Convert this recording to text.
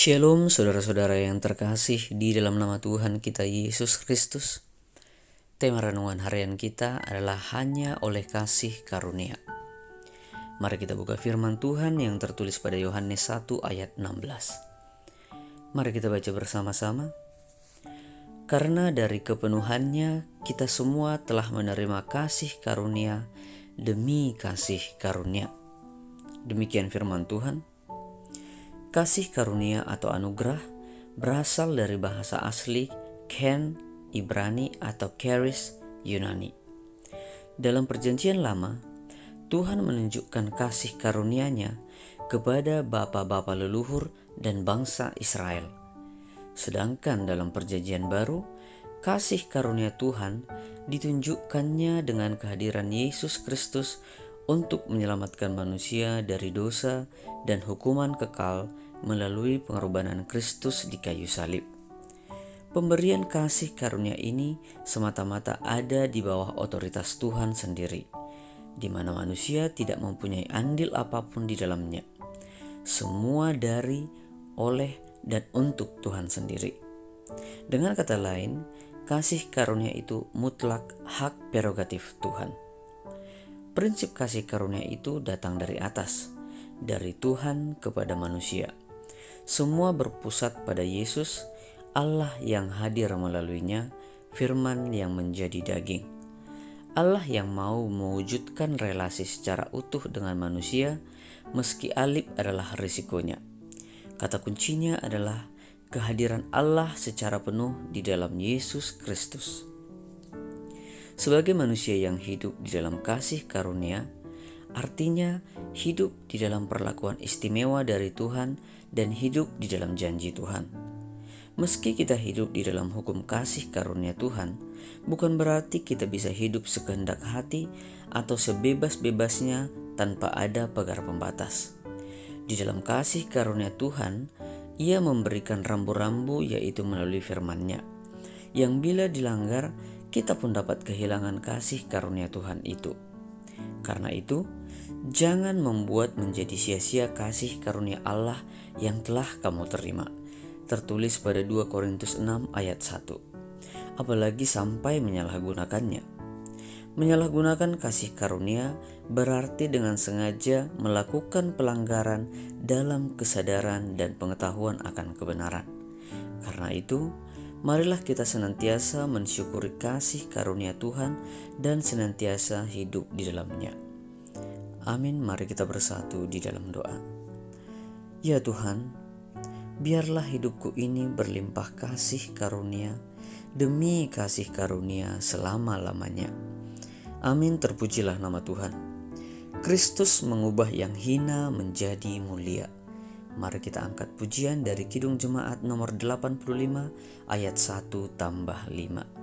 Shalom saudara-saudara yang terkasih di dalam nama Tuhan kita Yesus Kristus. Tema renungan harian kita adalah hanya oleh kasih karunia. Mari kita buka firman Tuhan yang tertulis pada Yohanes 1 ayat 16. Mari kita baca bersama-sama. Karena dari kepenuhannya kita semua telah menerima kasih karunia demi kasih karunia. Demikian firman Tuhan. Kasih karunia atau anugerah berasal dari bahasa asli Ken, Ibrani atau Charis, Yunani. Dalam perjanjian lama, Tuhan menunjukkan kasih karunia-Nya kepada bapa-bapa leluhur dan bangsa Israel. Sedangkan dalam perjanjian baru, kasih karunia Tuhan ditunjukkannya dengan kehadiran Yesus Kristus untuk menyelamatkan manusia dari dosa dan hukuman kekal melalui pengorbanan Kristus di kayu salib. Pemberian kasih karunia ini semata-mata ada di bawah otoritas Tuhan sendiri, di mana manusia tidak mempunyai andil apapun di dalamnya. Semua dari, oleh, dan untuk Tuhan sendiri. Dengan kata lain, kasih karunia itu mutlak hak prerogatif Tuhan. Prinsip kasih karunia itu datang dari atas, dari Tuhan kepada manusia. Semua berpusat pada Yesus, Allah yang hadir melaluinya, firman yang menjadi daging. Allah yang mau mewujudkan relasi secara utuh dengan manusia, meski alip adalah risikonya. Kata kuncinya adalah kehadiran Allah secara penuh di dalam Yesus Kristus. Sebagai manusia yang hidup di dalam kasih karunia, artinya hidup di dalam perlakuan istimewa dari Tuhan dan hidup di dalam janji Tuhan. Meski kita hidup di dalam hukum kasih karunia Tuhan, bukan berarti kita bisa hidup sekehendak hati atau sebebas-bebasnya tanpa ada pagar pembatas. Di dalam kasih karunia Tuhan, Ia memberikan rambu-rambu yaitu melalui firman-Nya, yang bila dilanggar, kita pun dapat kehilangan kasih karunia Tuhan itu. Karena itu, jangan membuat menjadi sia-sia kasih karunia Allah yang telah kamu terima. Tertulis pada 2 Korintus 6 ayat 1. Apalagi sampai menyalahgunakannya. Menyalahgunakan kasih karunia berarti dengan sengaja melakukan pelanggaran dalam kesadaran dan pengetahuan akan kebenaran. Karena itu, marilah kita senantiasa mensyukuri kasih karunia Tuhan dan senantiasa hidup di dalamnya. Amin. Mari kita bersatu di dalam doa. Ya Tuhan, biarlah hidupku ini berlimpah kasih karunia demi kasih karunia selama-lamanya. Amin. Terpujilah nama Tuhan. Kristus mengubah yang hina menjadi mulia. Mari kita angkat pujian dari Kidung Jemaat nomor 85 ayat 1 tambah 5.